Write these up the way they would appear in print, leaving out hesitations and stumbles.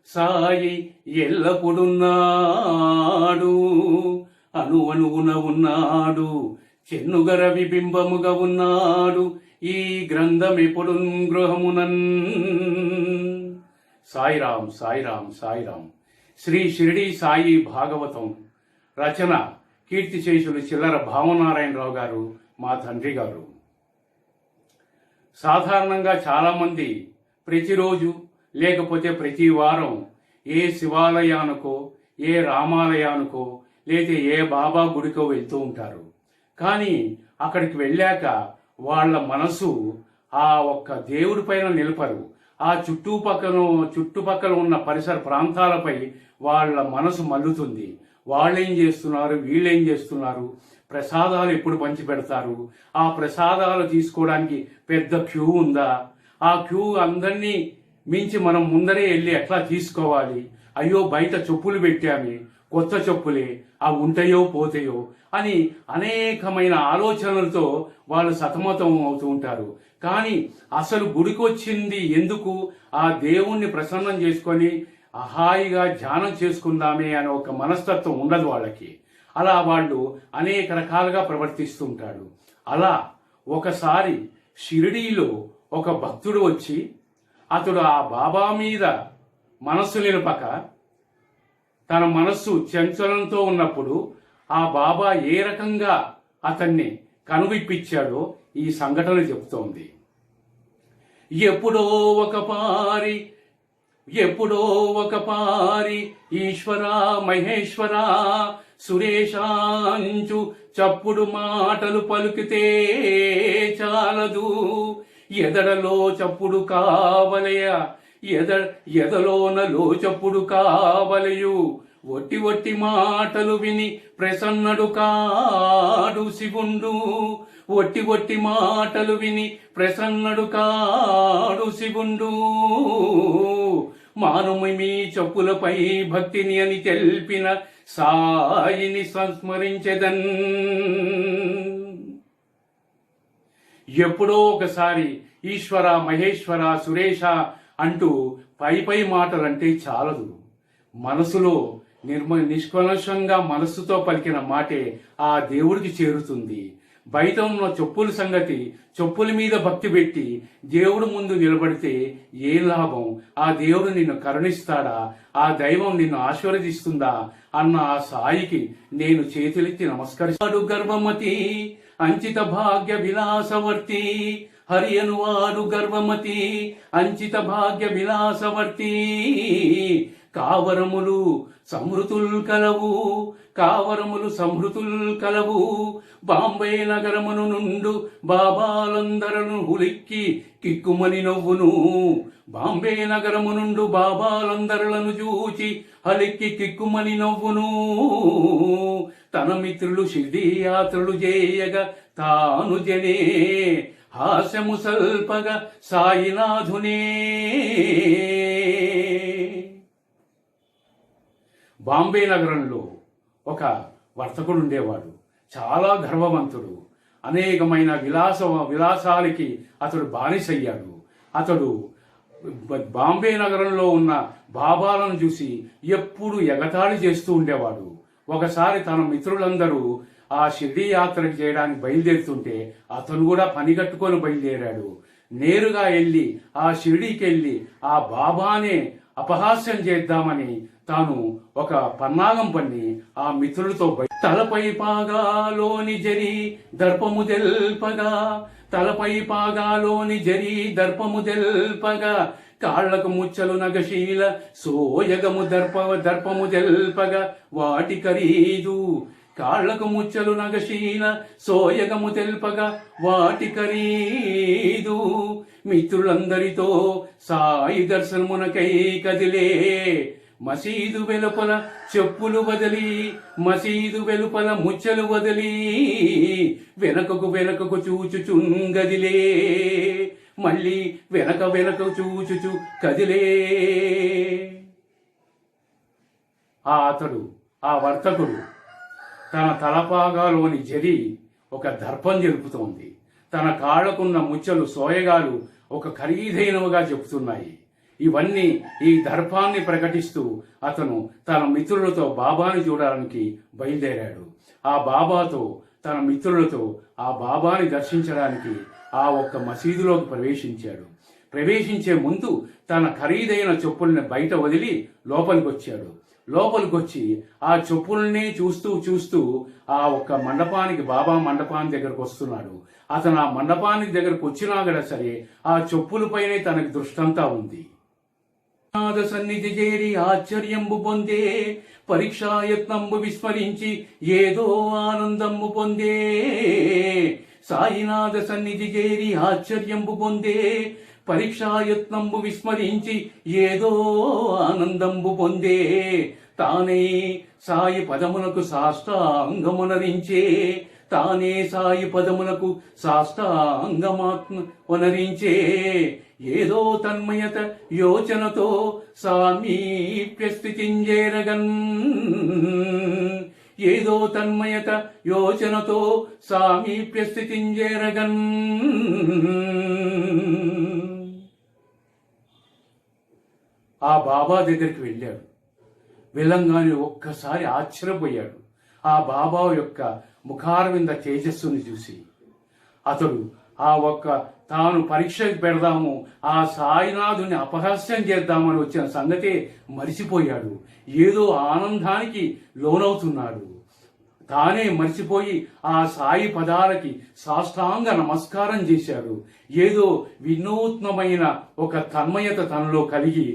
సాయి ఎల్లప్పుడున్నాడు, అణువణువున ఉన్నాడు, చెన్నుగర విబింబముగా ఉన్నాడు, ఈ గ్రంథమెప్పుడు గృహమునన్. సాయిరాం సాయిరాం సాయిరాం. శ్రీ షిరిడి సాయి భాగవతం రచన కీర్తిశేషులు చిల్లర భావనారాయణరావు గారు, మా తండ్రి గారు. సాధారణంగా చాలామంది ప్రతిరోజు లేకపోతే ప్రతి వారం ఏ శివాలయానికో ఏ రామాలయానికో లేదా ఏ బాబా గుడికో వెళ్తూ ఉంటారు. కానీ అక్కడికి వెళ్ళాక వాళ్ళ మనసు ఆ ఒక్క దేవుడి పైన నిలపరు. ఆ చుట్టుపక్కల ఉన్న పరిసర ప్రాంతాలపై వాళ్ళ మనసు మల్లుతుంది. వాళ్ళేం చేస్తున్నారు, వీళ్ళేం చేస్తున్నారు, ప్రసాదాలు ఎప్పుడు పంచి పెడతారు, ఆ ప్రసాదాలు తీసుకోవడానికి పెద్ద క్యూ ఉందా, ఆ క్యూ అందరినీ మించి మనం ముందరే వెళ్ళి ఎట్లా తీసుకోవాలి, అయ్యో బయట చెప్పులు పెట్టామే, కొత్త చెప్పులే, అవి ఉంటాయో పోతాయో అని అనేకమైన ఆలోచనలతో వాళ్ళు సతమతం అవుతూ ఉంటారు. కానీ అసలు గుడికొచ్చింది ఎందుకు, ఆ దేవుణ్ణి ప్రసన్నం చేసుకొని హాయిగా ధ్యానం చేసుకుందామే అనే ఒక మనస్తత్వం ఉండదు వాళ్ళకి. అలా వాళ్ళు అనేక రకాలుగా ప్రవర్తిస్తుంటాడు. అలా ఒకసారి షిరిడీలో ఒక భక్తుడు వచ్చి అతడు ఆ బాబా మీద మనస్సు నిలపక తన మనస్సు చంచలంతో ఉన్నప్పుడు ఆ బాబా ఏ రకంగా అతన్ని కనువిప్పించాడో ఈ సంఘటన చెబుతోంది. ఎప్పుడో ఒక పారి ఈశ్వరా మహేశ్వరా సురేశాంచు చప్పుడు మాటలు పలుకితే చాలదు, ఎదడలో చప్పుడు కావలయ, ఎదలోనలో చప్పుడు కావలయు, ఒట్టి ఒట్టి మాటలు విని ప్రసన్నడు కాడు శివుండు, ఒట్టి ఒట్టి మాటలు విని ప్రసన్నడు కాడు శివుండు. మానుమి మీ చెప్పులపై భక్తిని అని తెలిపిన సాయిని సంస్మరించెదన్. ఎప్పుడో ఒకసారి ఈశ్వర మహేశ్వర సురేష అంటూ పై మాటలంటే చాలదు. మనసులో నిష్కల్మషంగా మనస్సుతో పలికిన మాటే ఆ దేవుడికి చేరుతుంది. బయట ఉన్న చెప్పుల సంగతి, చెప్పుల మీద భక్తి పెట్టి దేవుడు ముందు నిలబడితే ఏం లాభం? ఆ దేవుడు నిన్ను కరుణిస్తాడా? ఆ దైవం నిన్ను ఆశీర్వదిస్తుందా అన్న ఆ సాయికి నేను చేతులెత్తి నమస్కరిస్తాడు. గర్భమతి అంచిత భాగ్య విలాసవర్తి, హరి అనువాడు గర్భమతి అంచిత భాగ్య విలాసవర్తి. కావరములు సమృతుల్ కలవు, బాంబే నగరమును నుండు బాబాలందరను హులిక్కి కిక్కుమని నవ్వును. బాంబే నగరము నుండు బాబాలందరలను చూచి హలిక్కి కిక్కుమని నవ్వును. తన మిత్రులు షిర్డీ యాత్రలు చేయగా తాను జనే హాస్యము సల్పగా సాయినాథునే. బాంబే నగరంలో ఒక వర్తకుడు ఉండేవాడు. చాలా గర్వవంతుడు. అనేకమైన విలాసాలకి అతడు బానిసయ్యాడు. అతడు బాంబే నగరంలో ఉన్న బాబాలను చూసి ఎప్పుడు ఎగతాళి చేస్తూ ఉండేవాడు. ఒకసారి తన మిత్రులందరూ ఆ షిర్డీ యాత్రకి చేయడానికి బయలుదేరుతుంటే అతను కూడా పని కట్టుకొని బయలుదేరాడు. నేరుగా వెళ్ళి ఆ షిర్డీకి వెళ్ళి ఆ బాబానే అపహాస్యం చేద్దామని తాను ఒక పన్నాగం పన్ని ఆ మిత్రులతో తలపై పాగాలోని జరి దర్పము దెల్పగా కాళ్లకు ముచ్చలు నగశీల సోయగము దర్పము దెల్పగా వాటి ఖరీదు. కాళ్లకు ముచ్చలు నగశీల సోయగము తెల్పగా వాటి ఖరీదు. మిత్రులందరితో సాయి దర్శనమునకై కదిలే మసీదు వెలుపల చెప్పులు వదిలి, మసీదు వెలుపల ముచ్చలు వదిలి, వెనకకు చూచుచుంగదిలే, మళ్ళీ వెనక చూచుచు కదిలే. ఆ వర్తకుడు తన తలపాగాలోని జరి ఒక దర్పం జరుపుతోంది. తన కాళ్లకున్న ముచ్చలు సోయగాలు ఒక ఖరీదైనవిగా చెబుతున్నాయి. ఇవన్నీ ఈ దర్పాన్ని ప్రకటిస్తూ అతను తన మిత్రులతో బాబాని చూడడానికి బయలుదేరాడు. ఆ బాబాతో తన మిత్రులతో ఆ బాబాని దర్శించడానికి ఆ ఒక్క మసీదులోకి ప్రవేశించాడు. ప్రవేశించే ముందు తన ఖరీదైన చెప్పుల్ని బయట వదిలి లోపలికొచ్చాడు. లోపలికొచ్చి ఆ చెప్పుల్ని చూస్తూ చూస్తూ ఆ ఒక్క మండపానికి, బాబా మండపానికి దగ్గరకు వస్తున్నాడు. అతను ఆ మండపానికి దగ్గరకు వచ్చినా కూడా సరే ఆ చెప్పులపైనే తనకి దృష్టంతా ఉంది. నాద సన్నిధి చేరి ఆశ్చర్యంబు పొందే, పరీక్షాయత్నంబు విస్మరించి ఏదో ఆనందంబు పొందే. సాయినాథ సన్నిధి చేరి ఆశ్చర్యంబు పొందే, పరీక్షాయత్నంబు విస్మరించి ఏదో ఆనందంబు పొందే. తానే సాయి పదములకు సాష్టాంగమునరించే, తానే సాయి పదములకు సాష్టాంగమాత్మనరించే. ఏదో తన్మయత యోచనతో సామీప్య స్థితింజేరగన్, ఏదో తన్మయత యోచనతో సామీప్య స్థితింజేరగన్. ఆ బాబా దగ్గరికి వెళ్ళాడు. వెళ్ళంగానే ఒక్కసారి ఆశ్చర్యపోయాడు ఆ బాబా యొక్క ముఖారవింద తేజస్సుని చూసి. అతడు ఆ ఒక్క తాను పరీక్ష పెడదాము, ఆ సాయినాథుని అపహాస్యం చేద్దామని వచ్చిన సంగతే మరిచిపోయాడు. ఏదో ఆనందానికి లోనవుతున్నాడు. తానే మర్చిపోయి ఆ సాయి పదాలకి సాష్టాంగ నమస్కారం చేశాడు. ఏదో వినూత్నమైన ఒక తన్మయత తనలో కలిగి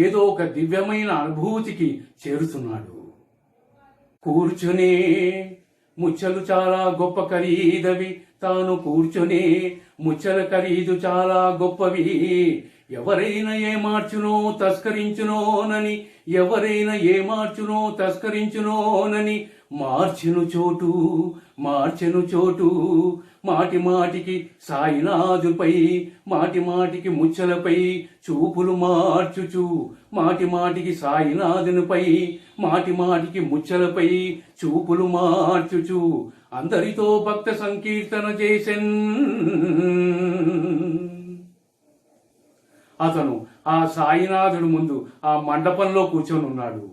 ఏదో ఒక దివ్యమైన అనుభూతికి చేరుతున్నాడు. కూర్చునే ముచ్చలు చాలా గొప్ప ఖరీదవి, తాను కూర్చునే ముచ్చల ఖరీదు చాలా గొప్పవి. ఎవరైనా ఏ మార్చునో తస్కరించునోనని, ఎవరైనా ఏ మార్చునో తస్కరించునోనని, మార్చెను చోటు మాటి మాటికి సాయినాథుపై, మాటి మాటికి ముచ్చలపై చూపులు మార్చుచు, మాటి మాటికి సాయినాథునిపై, మాటి మాటికి ముచ్చలపై చూపులు మార్చుచు అందరితో భక్త సంకీర్తన చేసెన్. అతను ఆ సాయినాథుడు ముందు ఆ మండపంలో కూర్చొని ఉన్నాడు.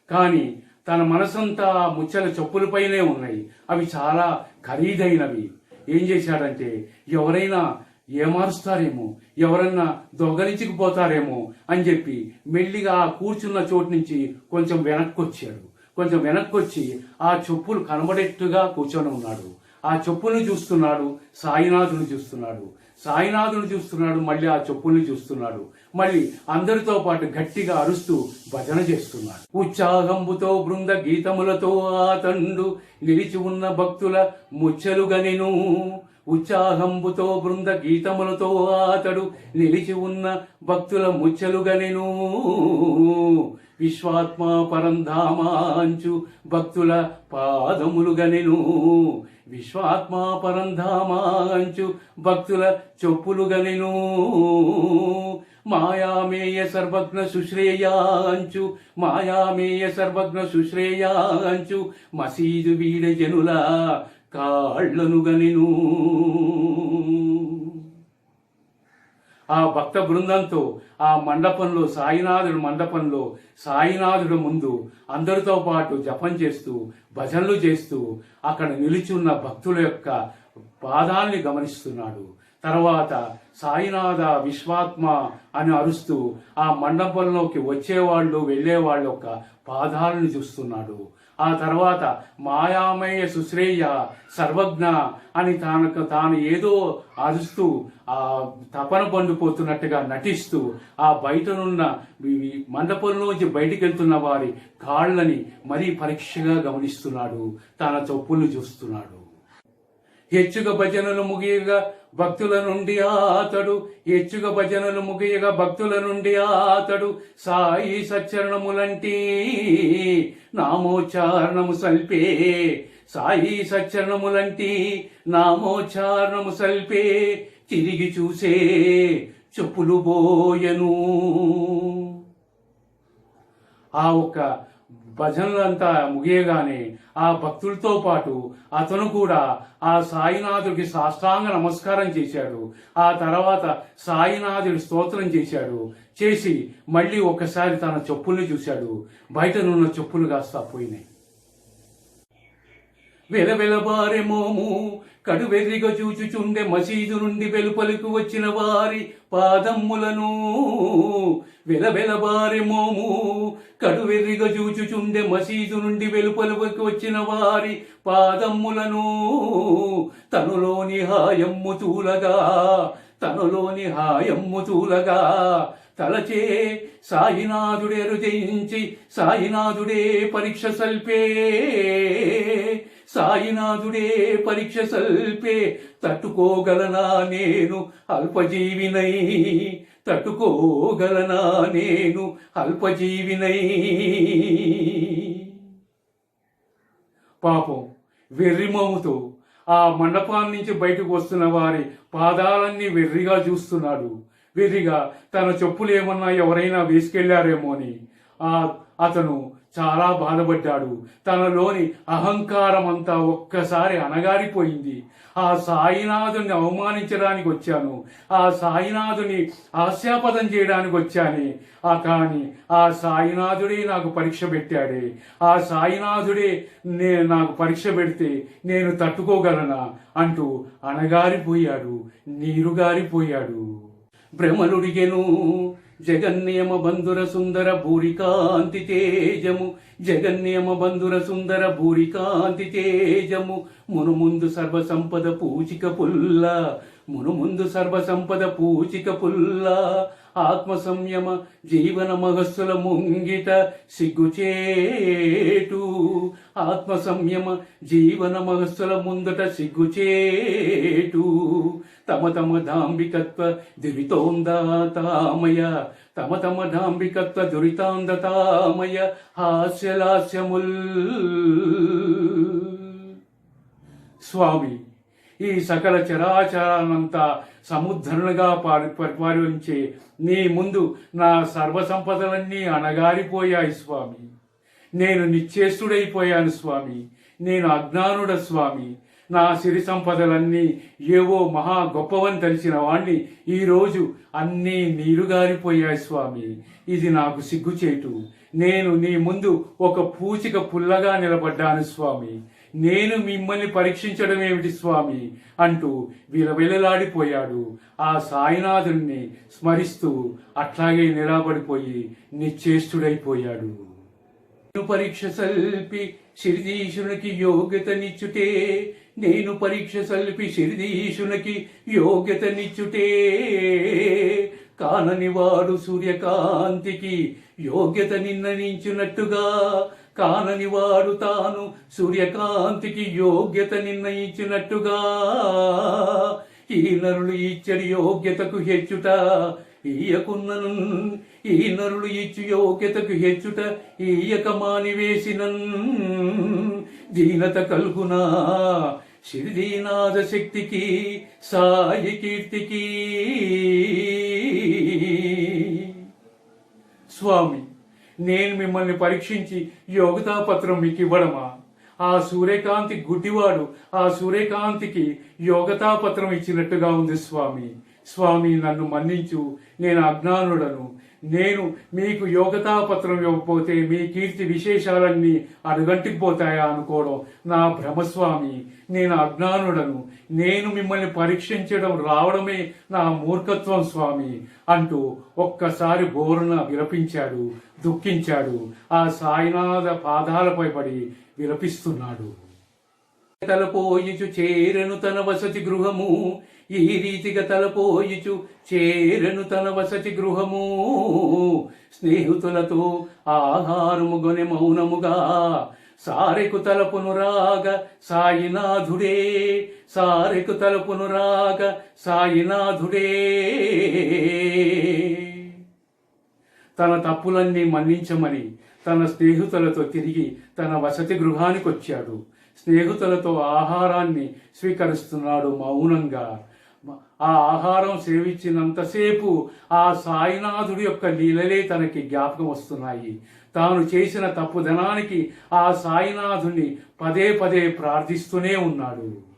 కానీ తన మనసంతా ఆ ముచ్చల చెప్పులపైనే ఉన్నాయి. అవి చాలా ఖరీదైనవి. ఏం చేశాడంటే ఎవరైనా ఏమారుస్తారేమో, ఎవరన్నా దొంగలించుకుపోతారేమో అని చెప్పి మెల్లిగా ఆ కూర్చున్న చోటు నుంచి కొంచెం వెనక్కొచ్చి ఆ చెప్పులు కనబడేట్టుగా కూర్చొని ఉన్నాడు. ఆ చెప్పుల్ని చూస్తున్నాడు, సాయినాథుని చూస్తున్నాడు, మళ్ళీ ఆ చెప్పుల్ని చూస్తున్నాడు. మళ్ళీ అందరితో పాటు గట్టిగా అరుస్తూ భజన చేస్తున్నాడు. ఉత్సాహంబుతో బృంద గీతములతో ఆతండు నిలిచి ఉన్న భక్తుల ముచ్చలుగనెను. ఉత్సాహంబుతో బృంద గీతములతో అతడు నిలిచి ఉన్న భక్తుల ముచ్చలుగనెను. విశ్వాత్మ పరంధామాంచు భక్తుల పాదములుగనెను. విశ్వాత్మ పరంధామాంచు భక్తుల చెప్పులుగనెను. మాయామేయ సర్వజ్ఞ సుశ్రేయాంచు, మాయామేయ సర్వజ్ఞ సుశ్రేయాంచు మసీదు వీడ జనుల కాళ్లను గనెను. ఆ భక్త బృందంతో ఆ మండపంలో, సాయినాథుడు ముందు అందరితో పాటు జపం చేస్తూ భజనలు చేస్తూ అక్కడ నిలిచి ఉన్న భక్తుల యొక్క పాదాల్ని గమనిస్తున్నాడు. తర్వాత సాయినాథ విశ్వాత్మ అని అరుస్తూ ఆ మండపంలోకి వచ్చేవాళ్ళు వెళ్ళేవాళ్ళ యొక్క పాదాలను చూస్తున్నాడు. ఆ తర్వాత మాయామయ సుశ్రేయ సర్వజ్ఞ అని తాను ఏదో అరుస్తూ ఆ తపన పండిపోతున్నట్టుగా నటిస్తూ ఆ బయటనున్న మండపంలోంచి బయటికి వెళ్తున్న వారి కాళ్ళని మరీ పరీక్షగా గమనిస్తున్నాడు. తన చెప్పుల్ని చూస్తున్నాడు. హెచ్చుగా భజనలు ముగియగా భక్తుల నుండి ఆతడు, హెచ్చుగా భజనలు ముగియగా భక్తుల నుండి ఆతడు సాయి సచ్చరణములంటి నామోచ్చారణము సల్పే. సాయి సచ్చరణములంటి నామోచ్చారణము సల్పే. తిరిగి చూసే చెప్పులు బోయను. ఆ ఒక్క భజనలంతా ముగియగానే ఆ భక్తులతో పాటు అతను కూడా ఆ సాయినాథుడికి సాష్టాంగ నమస్కారం చేశాడు. ఆ తర్వాత సాయినాథుడి స్తోత్రం చేశాడు. చేసి మళ్ళీ ఒకసారి తన చెప్పుల్ని చూశాడు. బయటనున్న చెప్పులు కాస్త పోయినాయి. వెలవెలబారె మోము కడువెర్రిగ చూచుచుండె మసీదు నుండి వెలుపలకు వచ్చిన వారి పాదమ్ములను. వెలవెలబారె మోము కడువెర్రిగ చూచుచుండె మసీదు నుండి వెలుపలకు వచ్చిన వారి పాదమ్ములను. తనులోని హాయమ్ము తూలగా తనులోని హాయమ్ము తూలగా తలచే సాయినాథుడే హృదయించి సాయినాథుడే పరీక్ష సల్పే. సాయినాథుడే పరీక్ష సల్పే. తట్టుకోగలనా నేను అల్పజీవినై, తట్టుకోగలనా నేను అల్పజీవినై. పాపం వెర్రిమోముతో ఆ మండపాన్ని నుంచి బయటకు వస్తున్న వారి పాదాలన్నీ వెర్రిగా చూస్తున్నాడు. వెర్రిగా తన చెప్పులు ఏమన్నా ఎవరైనా వేసుకెళ్లారేమో అని అతను చాలా బాధపడ్డాడు. తనలోని అహంకారం అంతా ఒక్కసారి అణగారిపోయింది. ఆ సాయినాథుని అవమానించడానికి వచ్చాను, ఆ సాయినాథుని హాస్యాపదం చేయడానికి వచ్చాను. కానీ ఆ సాయినాథుడే నాకు పరీక్ష పెట్టాడే, ఆ సాయినాథుడే నాకు పరీక్ష పెడితే నేను తట్టుకోగలనా అంటూ అణగారిపోయాడు, నీరుగారిపోయాడు. భ్రమలుడిగెను జగన్నియమ బంధుర సుందర భూరికాంతి తేజము. జగన్నియమ బంధుర సుందర భూరికాంతి తేజము. మునుముందు సర్వసంపద పూచిక పుల్ల, మునుముందు సర్వసంపద పూచిక పుల్ల. ఆత్మ సంయమ జీవన మహస్సుల ముంగిట సిగ్గుచేటు. ఆత్మ సంయమ జీవన మహస్సుల ముందట సిగ్గుచేటు. తమ తమ డాంబికత్వ దురితోందాతామయ, తమ తమ డాంబికత్వ దురితాందతామయ హాస్యలాస్యముల్. స్వామి, ఈ సకల చరాచరానంతా సముద్ధరణగా పరిపాలించే నీ ముందు నా సర్వసంపదలన్నీ అణగారిపోయాయి స్వామి. నేను నిశ్చేష్టుడైపోయాను స్వామి. నేను అజ్ఞానుడ స్వామి. నా సిరి సంపదలన్నీ ఏవో మహా గొప్పవని తెలిసిన వాణ్ణి ఈరోజు అన్నీ నీరుగారిపోయాయి స్వామి. ఇది నాకు సిగ్గుచేటు. నేను నీ ముందు ఒక పూచిక పుల్లగా నిలబడ్డాను స్వామి. నేను మిమ్మల్ని పరీక్షించడం ఏమిటి స్వామి అంటూ విలవిలలాడిపోయాడు. ఆ సాయినాథుణ్ణి స్మరిస్తూ అట్లాగే నిలబడిపోయి నిశ్చేష్టుడైపోయాడు. నేను పరీక్ష సల్పి శిరిడీశునికి యోగ్యతనిచ్చుటే, నేను పరీక్ష సల్పి శిరిడీశునికి యోగ్యతనిచ్చుటే. కానని వాడు సూర్యకాంతికి యోగ్యత నిర్ణయించినట్టుగా, కానని వాడు తాను సూర్యకాంతికి యోగ్యత నిర్ణయించినట్టుగా. ఈ నరులు ఇచ్చడి యోగ్యతకు హెచ్చుట ఈయకున్నను, ఈ నరులు ఇచ్చు యోగ్యతకు హెచ్చుట ఈయక మానివేసినన్. దీనత కల్గునా శిరిడీనాథ శక్తికి సాయి కీర్తికి. స్వామి, నేను మిమ్మల్ని పరీక్షించి యోగతాపత్రం మీకు ఇవ్వడమా? ఆ సూర్యకాంతి గుడ్డివాడు ఆ సూర్యకాంతికి యోగతాపత్రం ఇచ్చినట్టుగా ఉంది స్వామి. స్వామి, నన్ను మన్నించు, నేను అజ్ఞానుడను. నేను మీకు యోగతాపత్రం ఇవ్వకపోతే మీ కీర్తి విశేషాలన్నీ అడుగంటికి పోతాయా అనుకోవడం నా భ్రమస్వామి. నేను అజ్ఞానుడను. నేను మిమ్మల్ని పరీక్షించడం రావడమే నా మూర్ఖత్వం స్వామి అంటూ ఒక్కసారి బోరున విలపించాడు, దుఃఖించాడు. ఆ సాయినాథ పాదాలపై పడి విలపిస్తున్నాడు. తలపోయిచు చేరెను తన వసతి గృహము, ఈ రీతిగా తలపోయిచు చేరెను తన వసతి గృహము. స్నేహితులతో ఆహారము గొనె మౌనముగా, సారెకు తలపును రాగ సాయినాథుడే, సారెకు తలపును రాగ సాయినాథుడే. తన తప్పులన్నీ మన్నించమని తన స్నేహితులతో తిరిగి తన వసతి గృహానికి వచ్చాడు. స్నేహితులతో ఆహారాన్ని స్వీకరిస్తున్నాడు మౌనంగా. ఆ ఆహారం సేవించినంతసేపు ఆ సాయినాథుడి యొక్క లీలలే తనకి జ్ఞాపకం వస్తున్నాయి. తాను చేసిన తప్పుదనానికి ఆ సాయినాథుని పదే పదే ప్రార్థిస్తూనే ఉన్నాడు.